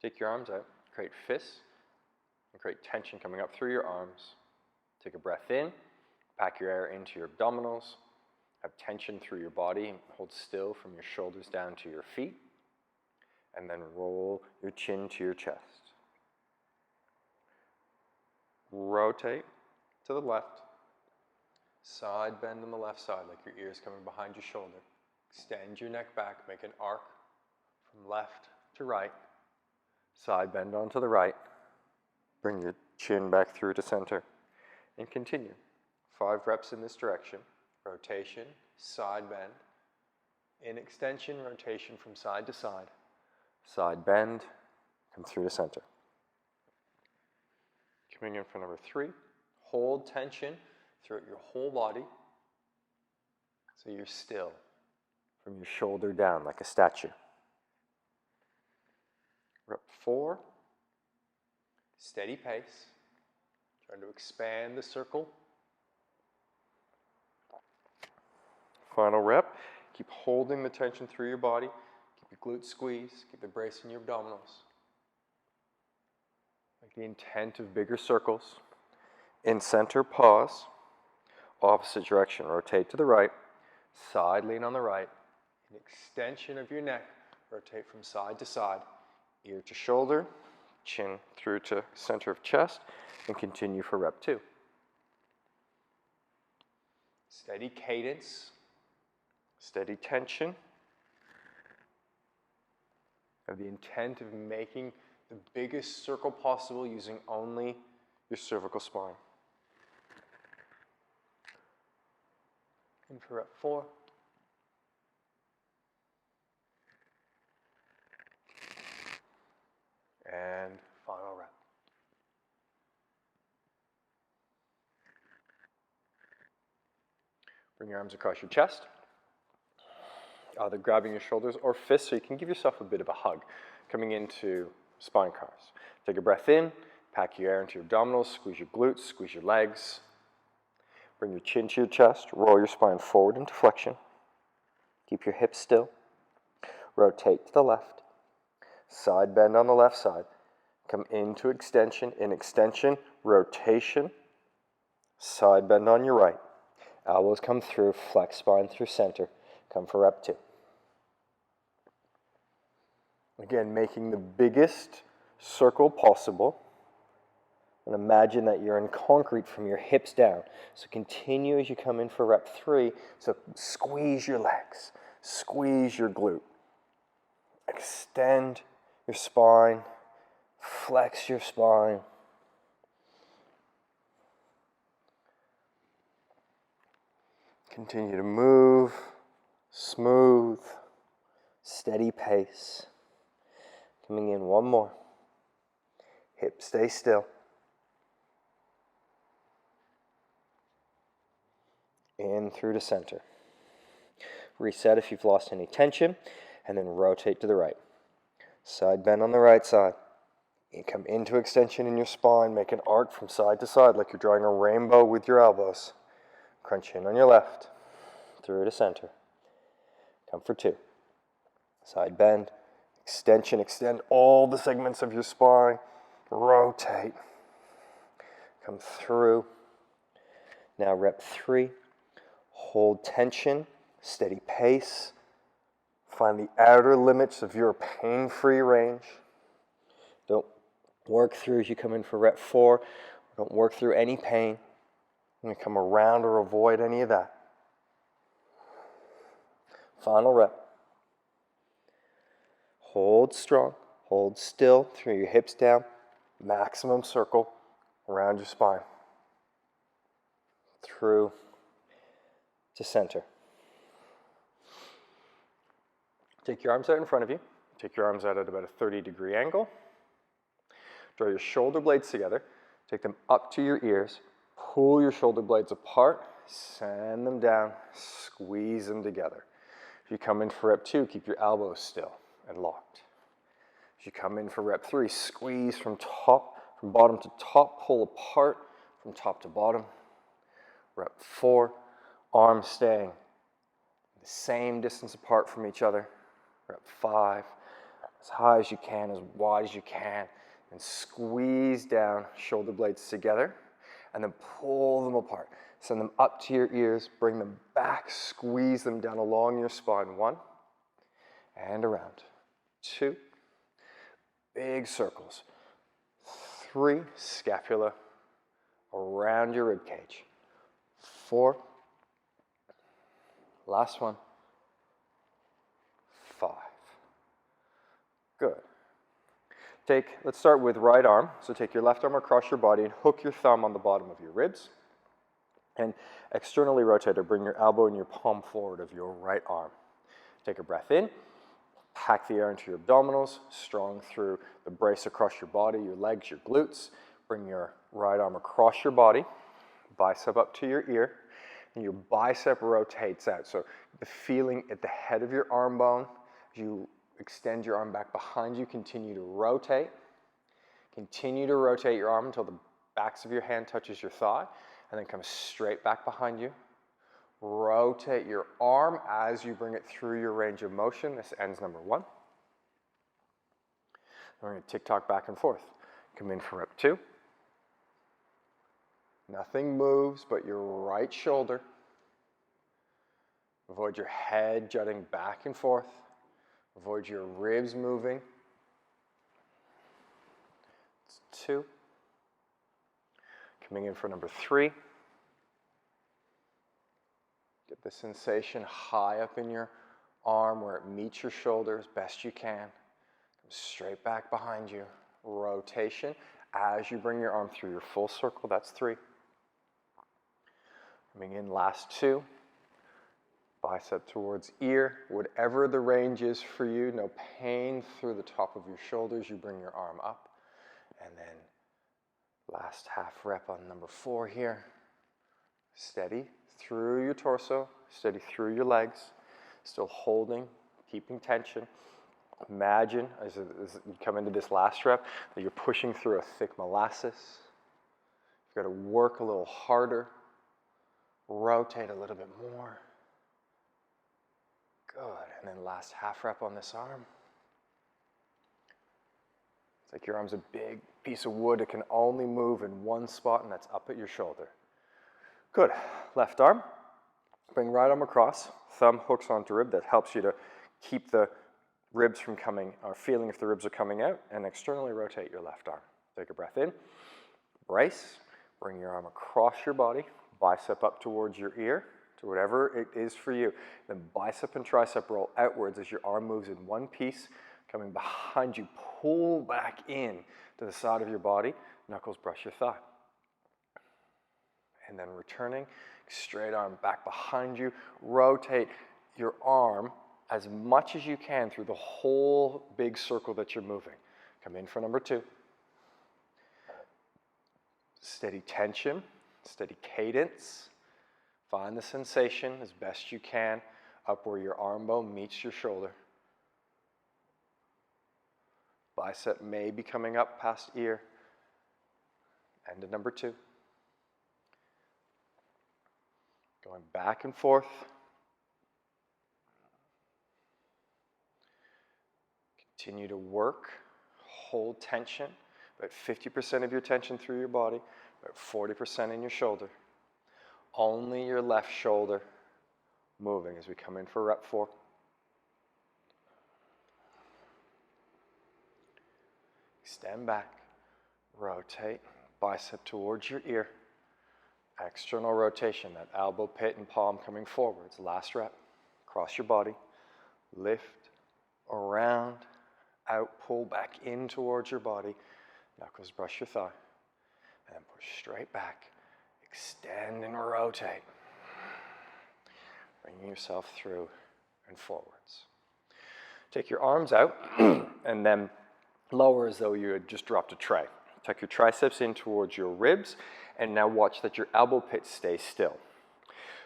Take your arms out, create fists, and create tension coming up through your arms. Take a breath in, pack your air into your abdominals, have tension through your body, hold still from your shoulders down to your feet, and then roll your chin to your chest. Rotate to the left, side bend on the left side like your ears coming behind your shoulder. Extend your neck back, make an arc from left to right, side bend onto the right, bring your chin back through to center, and continue. 5 reps in this direction, rotation, side bend, in extension, rotation from side to side bend, come through to center. Coming in for number 3, hold tension throughout your whole body so you're still from your shoulder down like a statue. Rep 4, steady pace, trying to expand the circle. Final rep, keep holding the tension through your body, keep your glutes squeezed, keep the brace in your abdominals. Make the intent of bigger circles. In center, pause, opposite direction, rotate to the right, side lean on the right, an extension of your neck, rotate from side to side, ear to shoulder, chin through to center of chest, and continue for rep 2. Steady cadence, steady tension. Have the intent of making the biggest circle possible using only your cervical spine. In for rep 4. And final rep. Bring your arms across your chest, either grabbing your shoulders or fists so you can give yourself a bit of a hug, coming into spine carves. Take a breath in, pack your air into your abdominals, squeeze your glutes, squeeze your legs. Bring your chin to your chest, roll your spine forward into flexion. Keep your hips still. Rotate to the left. Side bend on the left side. Come into extension, in extension, rotation. Side bend on your right. Elbows come through, flex spine through center. Come for rep 2. Again, making the biggest circle possible. And imagine that you're in concrete from your hips down. So continue as you come in for rep 3. So squeeze your legs, squeeze your glute. Extend your spine, flex your spine. Continue to move, smooth, steady pace. Coming in one more. Hips stay still. In through to center. Reset if you've lost any tension, and then rotate to the right. Side bend on the right side. You come into extension in your spine, make an arc from side to side like you're drawing a rainbow with your elbows. Crunch in on your left, through to center. Come for 2. Side bend, extension, extend all the segments of your spine. Rotate. Come through. Now rep 3. Hold tension, steady pace. Find the outer limits of your pain-free range. Don't work through as you come in for rep 4. Don't work through any pain. You're going to come around or avoid any of that. Final rep. Hold strong, hold still, through your hips down, maximum circle around your spine. Through to center. Take your arms out in front of you. Take your arms out at about a 30-degree angle. Draw your shoulder blades together. Take them up to your ears. Pull your shoulder blades apart. Send them down. Squeeze them together. If you come in for rep 2, keep your elbows still and locked. As you come in for rep 3, squeeze from bottom to top. Pull apart from top to bottom. Rep 4, arms staying the same distance apart from each other. Rep 5, as high as you can, as wide as you can, and squeeze down, shoulder blades together, and then pull them apart. Send them up to your ears, bring them back, squeeze them down along your spine. 1, and around. 2, big circles. 3, scapula around your rib cage. 4, last one. 5. Good. Let's start with right arm. So take your left arm across your body and hook your thumb on the bottom of your ribs. And externally rotate or bring your elbow and your palm forward of your right arm. Take a breath in. Pack the air into your abdominals, strong through the brace across your body, your legs, your glutes. Bring your right arm across your body, bicep up to your ear, and your bicep rotates out. So the feeling at the head of your arm bone, you extend your arm back behind you, continue to rotate. Continue to rotate your arm until the backs of your hand touches your thigh, and then come straight back behind you. Rotate your arm as you bring it through your range of motion. This ends number 1. We're going to tick-tock back and forth. Come in for rep 2. Nothing moves but your right shoulder. Avoid your head jutting back and forth. Avoid your ribs moving. It's 2. Coming in for number 3. Get the sensation high up in your arm where it meets your shoulder as best you can. Come straight back behind you. Rotation as you bring your arm through your full circle. That's 3. Coming in, last 2. Bicep towards ear. Whatever the range is for you, no pain through the top of your shoulders. You bring your arm up. And then last half rep on number 4 here. Steady through your torso, steady through your legs, still holding, keeping tension. Imagine, as you come into this last rep, that you're pushing through a thick molasses. You've got to work a little harder, rotate a little bit more. Good, and then last half rep on this arm. It's like your arm's a big piece of wood. It can only move in one spot, and that's up at your shoulder. Good. Left arm. Bring right arm across. Thumb hooks onto rib. That helps you to keep the ribs from coming, or feeling if the ribs are coming out, and externally rotate your left arm. Take a breath in. Brace. Bring your arm across your body. Bicep up towards your ear, to whatever it is for you. Then bicep and tricep roll outwards as your arm moves in one piece. Coming behind you, pull back in to the side of your body. Knuckles brush your thigh. And then returning, straight arm back behind you. Rotate your arm as much as you can through the whole big circle that you're moving. Come in for number 2. Steady tension, steady cadence. Find the sensation as best you can up where your arm bone meets your shoulder. Bicep may be coming up past ear. End of number 2. Going back and forth. Continue to work. Hold tension. About 50% of your tension through your body. About 40% in your shoulder. Only your left shoulder moving as we come in for rep 4. Extend back. Rotate. Bicep towards your ear. External rotation, that elbow pit and palm coming forwards. Last rep. Cross your body. Lift, around, out, pull back in towards your body. Knuckles brush your thigh. And then push straight back. Extend and rotate. Bringing yourself through and forwards. Take your arms out and then lower as though you had just dropped a tray. Tuck your triceps in towards your ribs, and now watch that your elbow pit stays still.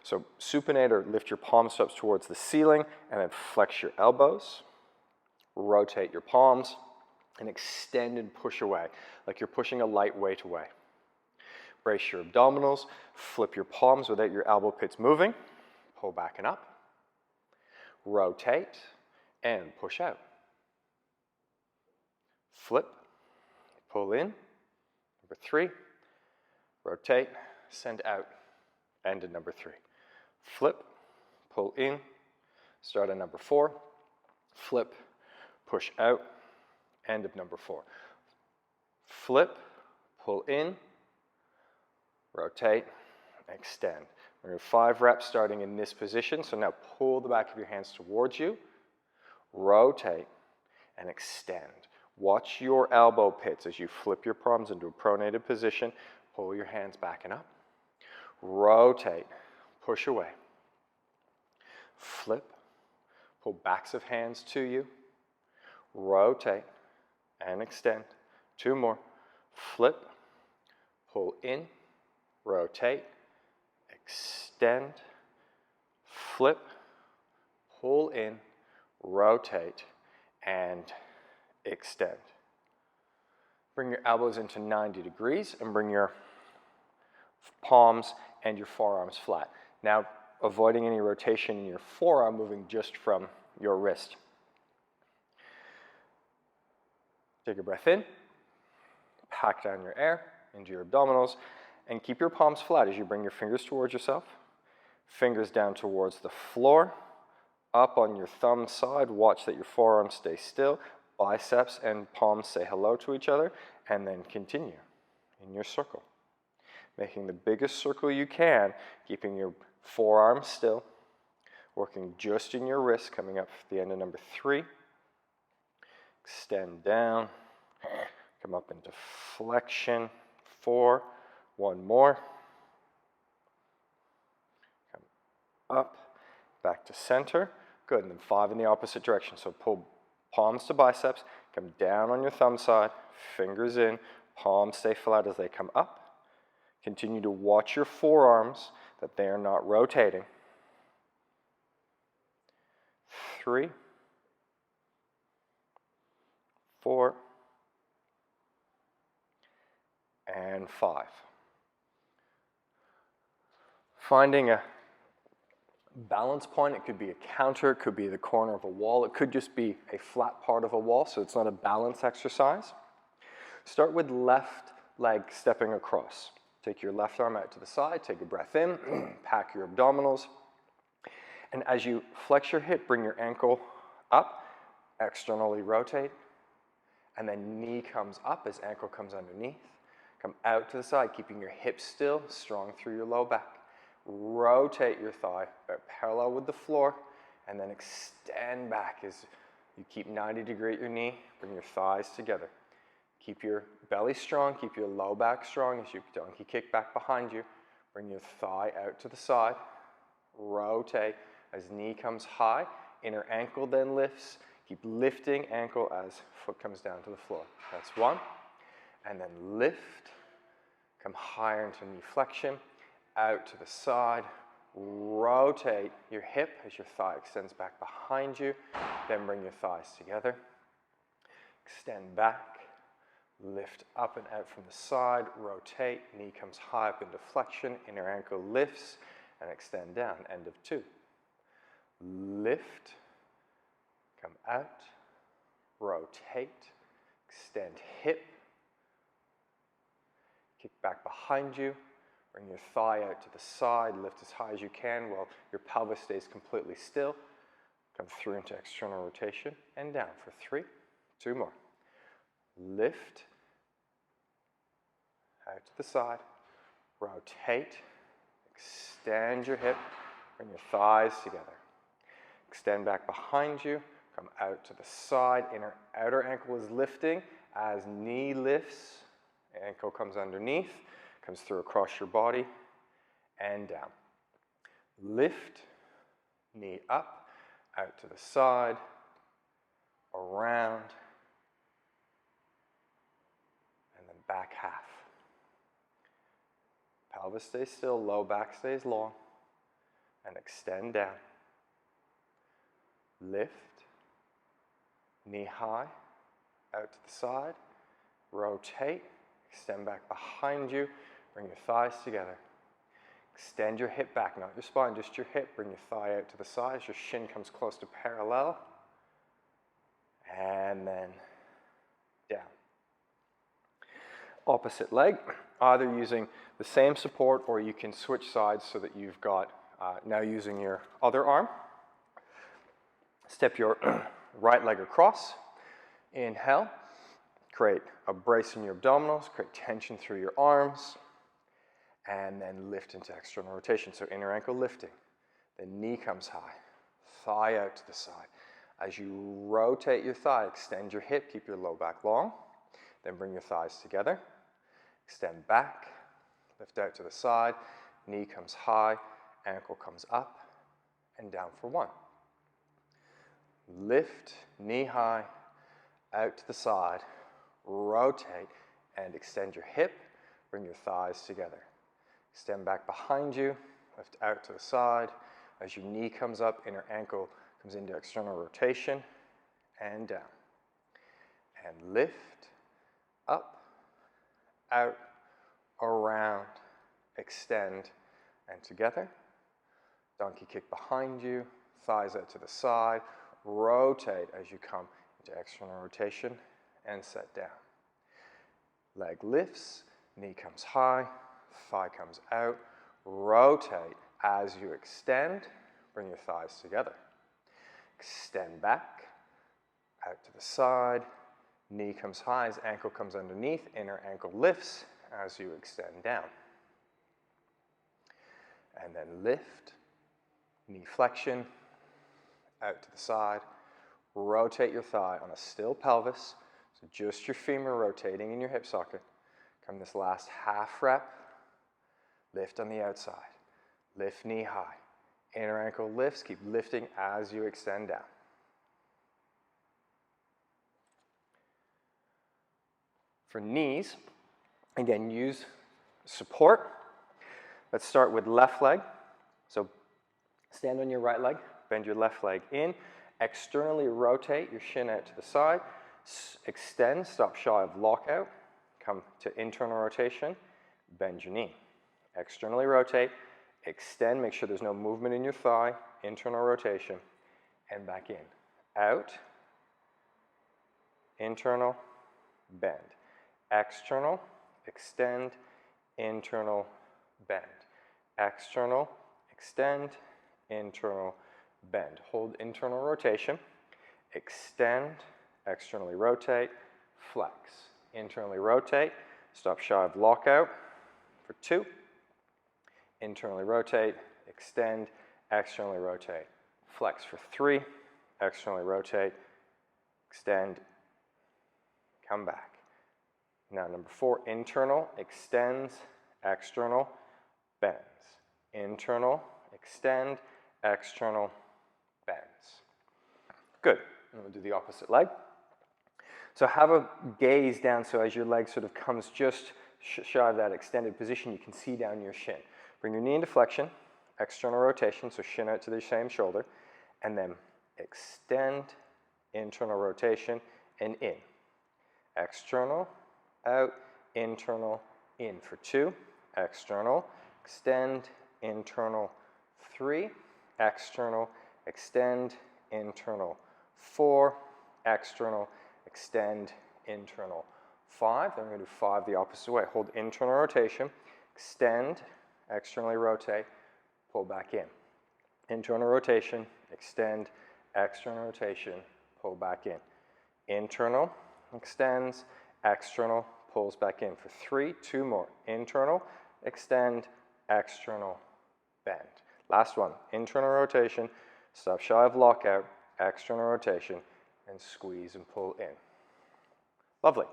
So supinate or lift your palms up towards the ceiling, and then flex your elbows. Rotate your palms, and extend and push away, like you're pushing a light weight away. Brace your abdominals, flip your palms without your elbow pits moving. Pull back and up. Rotate, and push out. flip, pull in, number 3, rotate, send out, end at number 3. Flip, pull in, start at number 4, flip, push out, end of number 4. Flip, pull in, rotate, extend. We're going to do 5 reps starting in this position. So now pull the back of your hands towards you, rotate, and extend. Watch your elbow pits as you flip your palms into a pronated position. Pull your hands back and up. Rotate, push away. Flip, pull backs of hands to you. Rotate and extend. 2 more. Flip, pull in, rotate, extend, flip, pull in, rotate, and extend. Bring your elbows into 90 degrees and bring your palms and your forearms flat. Now, avoiding any rotation in your forearm, moving just from your wrist. Take a breath in, pack down your air into your abdominals, and keep your palms flat as you bring your fingers towards yourself. Fingers down towards the floor, up on your thumb side. Watch that your forearms stay still. Biceps and palms say hello to each other, and then continue in your circle. Making the biggest circle you can, keeping your forearms still, working just in your wrist, coming up at the end of number 3. Extend down, come up into flexion, 4, 1 more. Come up, back to center. Good, and then 5 in the opposite direction. So pull palms to biceps, come down on your thumb side, fingers in, palms stay flat as they come up. Continue to watch your forearms, that they are not rotating. 3, 4, and 5. Finding a balance point. It could be a counter, it could be the corner of a wall, it could just be a flat part of a wall, so it's not a balance exercise. Start with left leg stepping across. Take your left arm out to the side, take a breath in, pack your abdominals, and as you flex your hip, bring your ankle up, externally rotate, and then knee comes up as ankle comes underneath. Come out to the side, keeping your hips still, strong through your low back. Rotate your thigh parallel with the floor, and then extend back as you keep 90 degrees at your knee. Bring your thighs together. Keep your belly strong, keep your low back strong as you donkey kick back behind you. Bring your thigh out to the side. Rotate as knee comes high. Inner ankle then lifts. Keep lifting ankle as foot comes down to the floor. That's 1. And then lift. Come higher into knee flexion. Out to the side. Rotate your hip as your thigh extends back behind you. Then bring your thighs together. Extend back. Lift up and out from the side, rotate, knee comes high up into flexion, inner ankle lifts, and extend down, end of 2. Lift, come out, rotate, extend hip, kick back behind you, bring your thigh out to the side, lift as high as you can while your pelvis stays completely still. Come through into external rotation, and down for 3, 2 more. Lift, out to the side, rotate, extend your hip, bring your thighs together. Extend back behind you, come out to the side, outer ankle is lifting as knee lifts, ankle comes underneath, comes through across your body, and down. Lift, knee up, out to the side, around, and then back half. Pelvis stays still, low back stays long, and extend down. Lift, knee high, out to the side, rotate, extend back behind you, bring your thighs together. Extend your hip back, not your spine, just your hip. Bring your thigh out to the side as your shin comes close to parallel. And then down. Opposite leg, either using the same support or you can switch sides so that you've got, now using your other arm. Step your right leg across, inhale, create a brace in your abdominals, create tension through your arms, and then lift into external rotation. So inner ankle lifting, the knee comes high, thigh out to the side. As you rotate your thigh, extend your hip, keep your low back long, then bring your thighs together, extend back, lift out to the side, knee comes high, ankle comes up, and down for one. Lift, knee high, out to the side, rotate, and extend your hip, bring your thighs together. Extend back behind you, lift out to the side. As your knee comes up, inner ankle comes into external rotation, and down. And lift, up, out, around, extend, and together. Donkey kick behind you, thighs out to the side, rotate as you come into external rotation, and set down. Leg lifts, knee comes high, thigh comes out, rotate as you extend, bring your thighs together. Extend back, out to the side, knee comes high as ankle comes underneath, inner ankle lifts as you extend down. And then lift, knee flexion, out to the side, rotate your thigh on a still pelvis, so just your femur rotating in your hip socket. Come this last half rep, lift on the outside, lift knee high, inner ankle lifts, keep lifting as you extend down. For knees, again, use support. Let's start with left leg. So stand on your right leg, bend your left leg in, externally rotate your shin out to the side, extend, stop shy of lockout, come to internal rotation, bend your knee. Externally rotate, extend, make sure there's no movement in your thigh, internal rotation, and back in. Out, internal, bend. External, extend, internal, bend. External, extend, internal, bend. Hold internal rotation, extend, externally rotate, flex. Internally rotate, stop shy of lockout for 2. Internally rotate, extend, externally rotate, flex for 3. Externally rotate, extend, come back. Now number 4, internal, extends, external, bends. Internal, extend, external, bends. Good. And we'll do the opposite leg. So have a gaze down, so as your leg sort of comes just shy of that extended position, you can see down your shin. Bring your knee into flexion, external rotation, so shin out to the same shoulder, and then extend, internal rotation, and in. External, out, internal, in for 2. External, extend, internal, 3. External, extend, internal, 4. External, extend, internal, 5. Then we're going to do 5 the opposite way. Hold internal rotation, extend, externally rotate, pull back in. Internal rotation, extend, external rotation, pull back in. Internal, extends, external, pulls back in for 3. 2 more. Internal, extend, external, bend. Last one. Internal rotation, stop shy of lockout, external rotation, and squeeze and pull in. Lovely.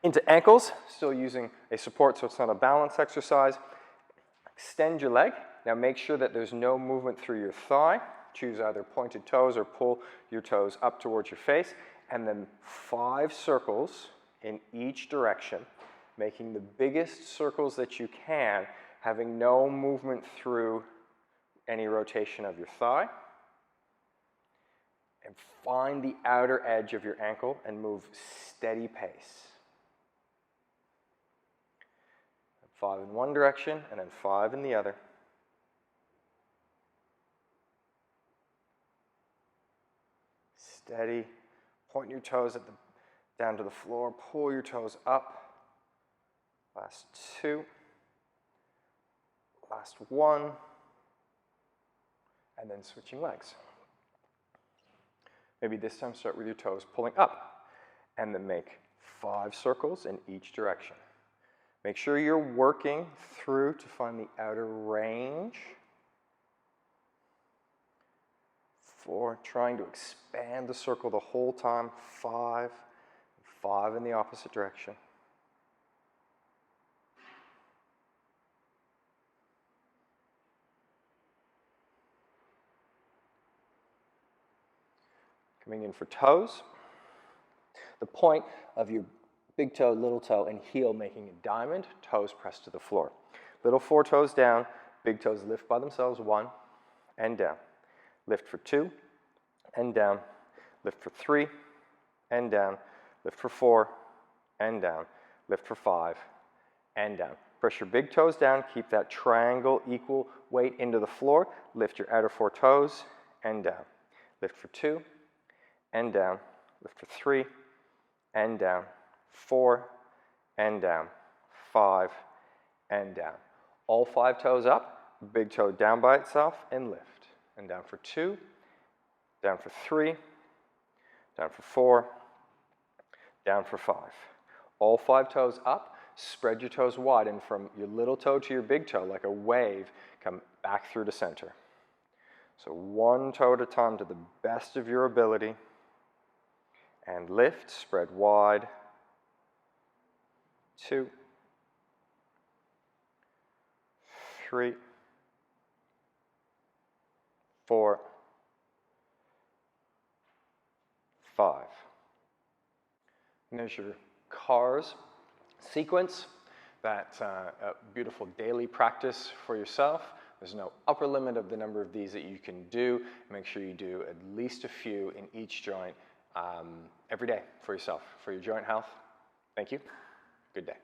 Into ankles, still using a support so it's not a balance exercise. Extend your leg. Now make sure that there's no movement through your thigh. Choose either pointed toes or pull your toes up towards your face. And then 5 circles in each direction, making the biggest circles that you can, having no movement through any rotation of your thigh. And find the outer edge of your ankle and move steady pace. 5 in one direction and then 5 in the other. Steady. Point your toes at the down to the floor, pull your toes up. Last 2. Last 1. And then switching legs. Maybe this time start with your toes pulling up, and then make 5 circles in each direction. Make sure you're working through to find the outer range. 4, trying to expand the circle the whole time. 5, 5 in the opposite direction. Coming in for toes. The point of your big toe, little toe, and heel making a diamond, toes pressed to the floor. Little 4 toes down, big toes lift by themselves, 1, and down. Lift for 2, and down. Lift for 3, and down. Lift for 4, and down. Lift for 5, and down. Press your big toes down, keep that triangle equal weight into the floor. Lift your outer 4 toes, and down. Lift for 2, and down. Lift for 3, and down. 4, and down. 5, and down. All 5 toes up, big toe down by itself, and lift. And down for 2, down for 3, down for 4, down for 5. All 5 toes up, spread your toes wide, and from your little toe to your big toe, like a wave, come back through to center. So 1 toe at a time to the best of your ability. And lift, spread wide. 2, 3, 4, 5. And there's your CARS sequence. That's a beautiful daily practice for yourself. There's no upper limit of the number of these that you can do. Make sure you do at least a few in each joint every day for yourself, for your joint health. Thank you. Good day.